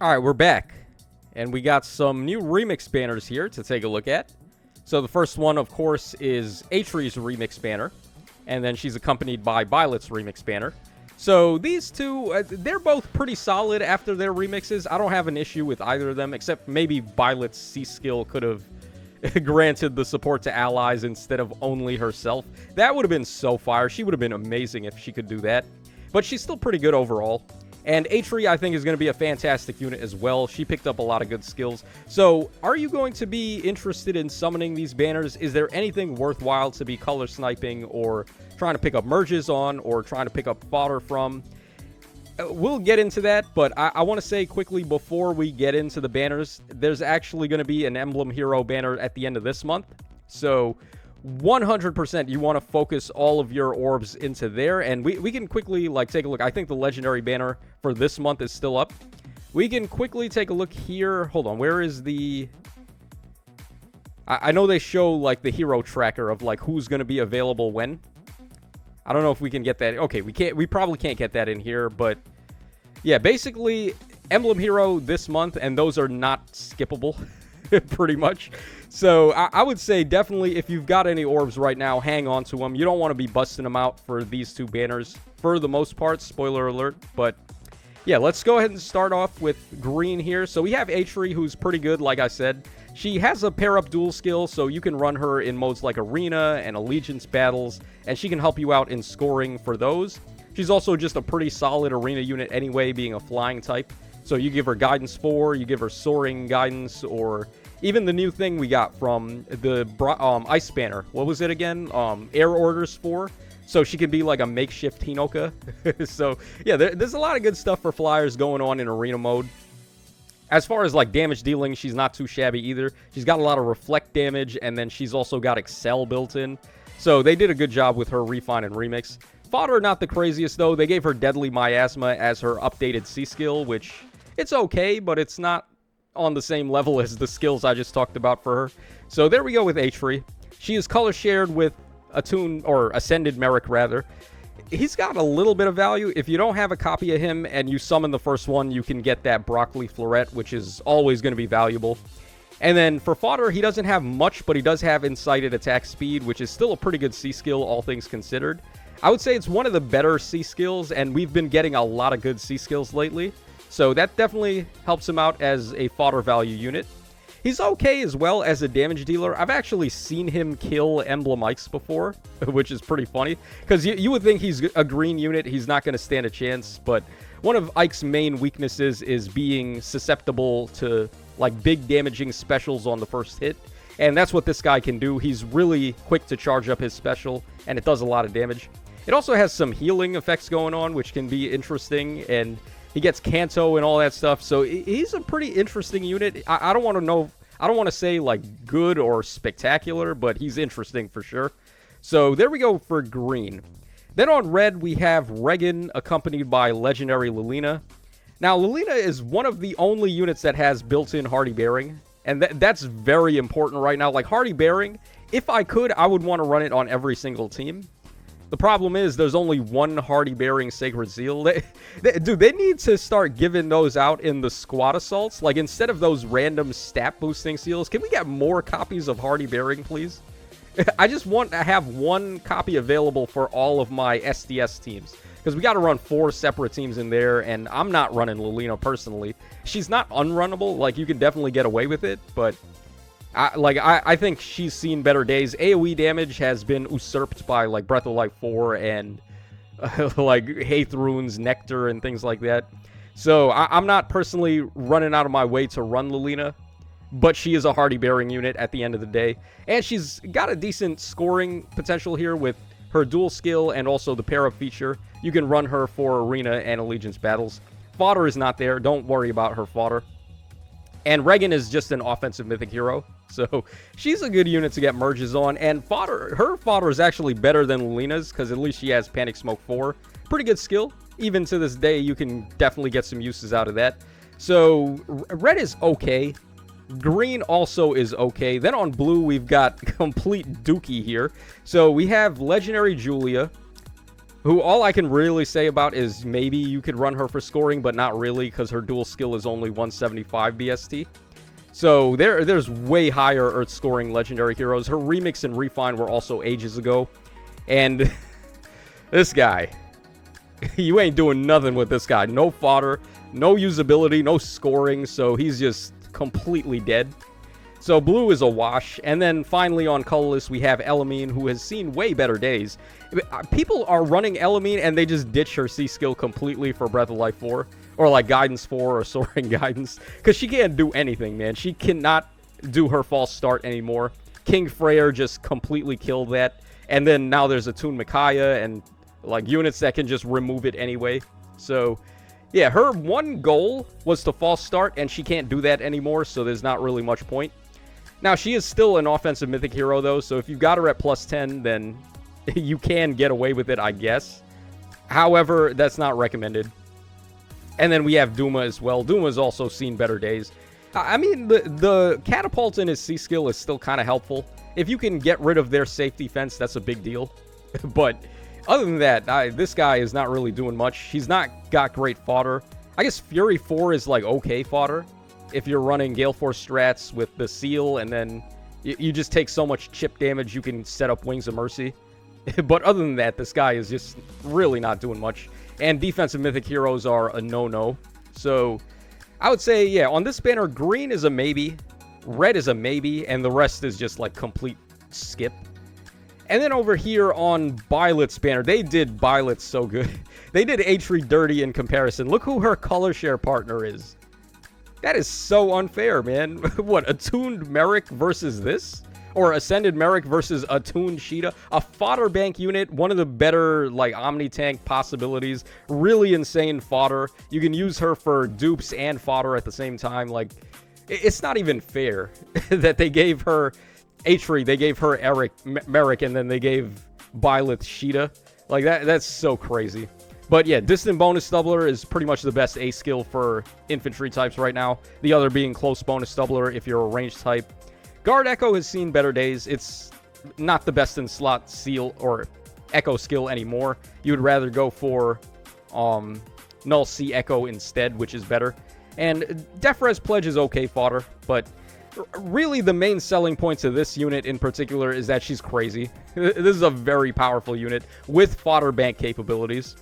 All right, we're back. And we got some new remix banners here to take a look at. So the first one, of course, is Atree's remix banner. And then she's accompanied by Violet's remix banner. So these two, they're both pretty solid after their remixes. I don't have an issue with either of them, except maybe Violet's C-skill could have granted the support to allies instead of only herself. That would have been so fire. She would have been amazing if she could do that. But she's still pretty good overall. And Atree, I think, is going to be a fantastic unit as well. She picked up a lot of good skills. So, are you going to be interested in summoning these banners? Is there anything worthwhile to be color sniping or trying to pick up merges on or trying to pick up fodder from? We'll get into that, but I want to say quickly before we get into the banners, there's actually going to be an Emblem Hero banner at the end of this month. So, 100% you want to focus all of your orbs into there, and we can quickly take a look. I think the legendary banner for this month is still up. We can quickly take a look here. Hold on, where is the... I know they show the hero tracker of who's going to be available when. I don't know if we can get that. Okay, we probably can't get that in here, but yeah, basically Emblem Hero this month, and those are not skippable. Pretty much. So I would say definitely if you've got any orbs right now, hang on to them. You don't want to be busting them out for these two banners for the most part. Spoiler alert. But yeah, let's go ahead and start off with green here. So we have Atree, who's pretty good, like I said. She has a pair-up dual skill, so you can run her in modes like Arena and Allegiance battles, and she can help you out in scoring for those. She's also just a pretty solid Arena unit anyway, being a flying type. So you give her Guidance 4, you give her Soaring Guidance, or even the new thing we got from the Ice Banner. What was it again? Air Orders 4. So she can be like a makeshift Hinoka. So, yeah, there's a lot of good stuff for flyers going on in Arena mode. As far as damage dealing, she's not too shabby either. She's got a lot of reflect damage, and then she's also got Excel built in. So they did a good job with her refine and remix. Fodder, not the craziest though. They gave her Deadly Miasma as her updated C skill, which it's okay, but it's not on the same level as the skills I just talked about for her. So there we go with Atree. She is color shared with Attuned, or Ascended Merrick rather. He's got a little bit of value. If you don't have a copy of him and you summon the first one, you can get that Broccoli Floret, which is always going to be valuable. And then for fodder, he doesn't have much, but he does have Incited Attack Speed, which is still a pretty good C skill, all things considered. I would say it's one of the better C skills, and we've been getting a lot of good C skills lately. So that definitely helps him out as a fodder value unit. He's okay as well as a damage dealer. I've actually seen him kill Emblem Ikes before, which is pretty funny. Because you would think he's a green unit, he's not going to stand a chance. But one of Ike's main weaknesses is being susceptible to big damaging specials on the first hit. And that's what this guy can do. He's really quick to charge up his special, and it does a lot of damage. It also has some healing effects going on, which can be interesting, and he gets Kanto and all that stuff. So he's a pretty interesting unit. I don't want to know. I don't want to say good or spectacular, but he's interesting for sure. So there we go for green. Then on red, we have Regan accompanied by legendary Lilina. Now, Lilina is one of the only units that has built-in Hardy Bearing, and that's very important right now. Hardy Bearing, if I could, I would want to run it on every single team. The problem is there's only one Hardy Bearing Sacred Seal. Dude, they need to start giving those out in the squad assaults. Instead of those random stat boosting seals, can we get more copies of Hardy Bearing, please? I just want to have one copy available for all of my SDS teams. Because we got to run 4 separate teams in there, and I'm not running Lilina personally. She's not unrunnable. You can definitely get away with it, but I think she's seen better days. AoE damage has been usurped by Breath of Life 4 and Haith Runes, Nectar, and things like that. So I'm not personally running out of my way to run Lilina, but she is a Hardy Bearing unit at the end of the day. And she's got a decent scoring potential here with her dual skill and also the pair-up feature. You can run her for Arena and Allegiance battles. Fodder is not there. Don't worry about her fodder. And Regan is just an offensive mythic hero. So she's a good unit to get merges on. And her fodder is actually better than Lilina's because at least she has Panic Smoke 4. Pretty good skill. Even to this day, you can definitely get some uses out of that. So red is okay. Green also is okay. Then on blue, we've got complete dookie here. So we have Legendary Julia. who all I can really say about is maybe you could run her for scoring, but not really, because her dual skill is only 175 BST. So there's way higher Earth scoring legendary heroes. Her remix and refine were also ages ago. And this guy, you ain't doing nothing with this guy. No fodder, no usability, no scoring, so he's just completely dead. So blue is a wash. And then finally on colorless, we have Elamine, who has seen way better days. People are running Elamine and they just ditch her C skill completely for Breath of Life 4. Or like Guidance 4 or Soaring Guidance. Because she can't do anything, man. She cannot do her false start anymore. King Freyr just completely killed that. And then now there's Attuned Micaiah and like units that can just remove it anyway. So yeah, her one goal was to false start and she can't do that anymore. So there's not really much point. Now, she is still an offensive mythic hero, though, so if you've got her at plus 10, then you can get away with it, I guess. However, that's not recommended. And then we have Duma as well. Duma's also seen better days. I mean, the catapult in his C skill is still kind of helpful. If you can get rid of their safe defense, that's a big deal. But other than that, this guy is not really doing much. He's not got great fodder. I guess Fury 4 is, like, okay fodder. If you're running Gale Force strats with the seal, and then you just take so much chip damage, you can set up Wings of Mercy. But other than that, this guy is just really not doing much. And defensive mythic heroes are a no-no. So I would say, yeah, on this banner, green is a maybe, red is a maybe, and the rest is just like complete skip. And then over here on Byleth's banner, they did Byleth so good. They did Atri dirty in comparison. Look who her color share partner is. That is so unfair, man. What, Attuned Merrick versus this? Or Ascended Merrick versus Attuned Sheeta? A fodder bank unit, one of the better, like, Omni-Tank possibilities. Really insane fodder. You can use her for dupes and fodder at the same time. Like, it's not even fair that they gave her Atri, they gave her Merrick, and then they gave Byleth Sheeta. Like, that's so crazy. But yeah, Distant Bonus Doubler is pretty much the best A skill for infantry types right now. The other being Close Bonus Doubler if you're a ranged type. Guard Echo has seen better days. It's not the best in slot seal or Echo skill anymore. You would rather go for Null Sea Echo instead, which is better. And Defres Pledge is okay fodder, but really the main selling points of this unit in particular is that she's crazy. This is a very powerful unit with fodder bank capabilities.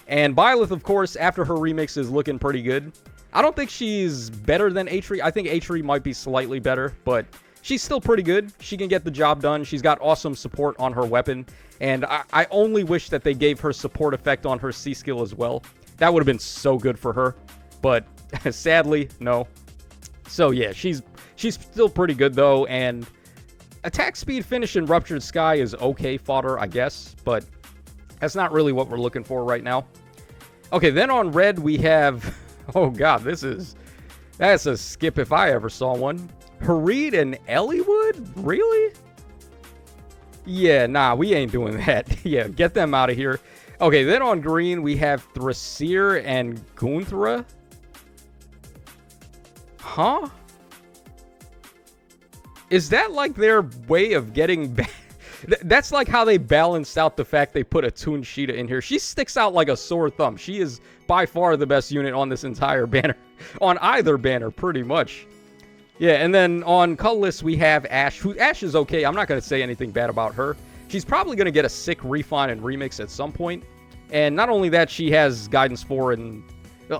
And Byleth, of course, after her remix, is looking pretty good. I don't think she's better than Atri. I think Atri might be slightly better, but she's still pretty good. She can get the job done. She's got awesome support on her weapon. And I only wish that they gave her support effect on her C skill as well. That would have been so good for her. But sadly, no. So yeah, she's still pretty good, though. And attack speed finish in Ruptured Sky is okay fodder, I guess. But that's not really what we're looking for right now. Okay, then on red we have... Oh god, that's a skip if I ever saw one. Hareed and Elliewood? Really? Yeah, nah, we ain't doing that. Yeah, get them out of here. Okay, then on green we have Thrasir and Gunthra. Huh? Is that like their way of getting back? That's like how they balanced out the fact they put Attuned Sheeta in here. She sticks out like a sore thumb. She is by far the best unit on this entire banner. On either banner, pretty much. Yeah, and then on colorless, we have Ashe. Ashe is okay. I'm not going to say anything bad about her. She's probably going to get a sick refine and remix at some point. And not only that, she has Guidance 4 and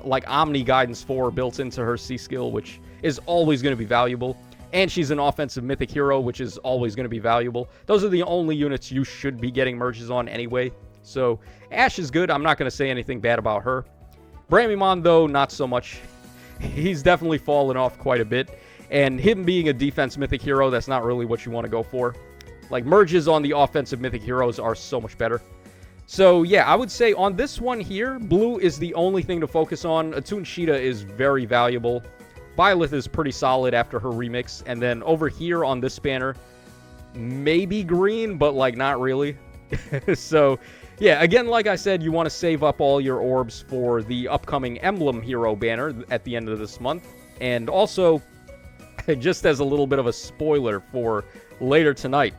like Omni Guidance 4 built into her C skill, which is always going to be valuable. And she's an offensive mythic hero, which is always going to be valuable. Those are the only units you should be getting merges on anyway. So Ashe is good. I'm not going to say anything bad about her. Bramimon, though, not so much. He's definitely fallen off quite a bit. And him being a defense mythic hero, that's not really what you want to go for. Like, merges on the offensive mythic heroes are so much better. So, yeah, I would say on this one here, blue is the only thing to focus on. Attuned Sheeta is very valuable. Byleth is pretty solid after her remix. And then over here on this banner, maybe green, but, like, not really. So, yeah, again, like I said, you want to save up all your orbs for the upcoming Emblem hero banner at the end of this month. And also, just as a little bit of a spoiler for later tonight,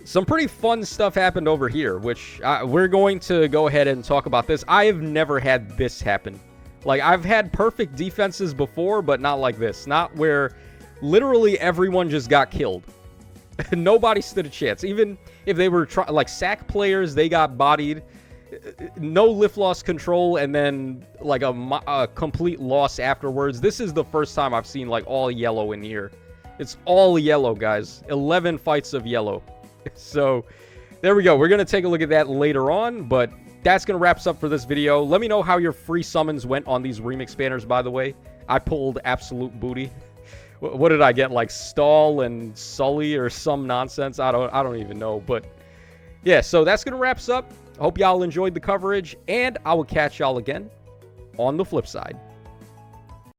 some pretty fun stuff happened over here, which we're going to go ahead and talk about this. I have never had this happen. Like, I've had perfect defenses before, but not like this. Not where literally everyone just got killed. Nobody stood a chance. Even if they were like sack players, they got bodied. No lift loss control, and then like a complete loss afterwards. This is the first time I've seen like all yellow in here. It's all yellow, guys. 11 fights of yellow. So there we go. We're going to take a look at that later on, but that's going to wrap us up for this video. Let me know how your free summons went on these remix banners, by the way. I pulled absolute booty. What did I get? Like Stall and Sully or some nonsense? I don't even know. But yeah, so that's going to wrap us up. Hope y'all enjoyed the coverage, and I will catch y'all again on the flip side.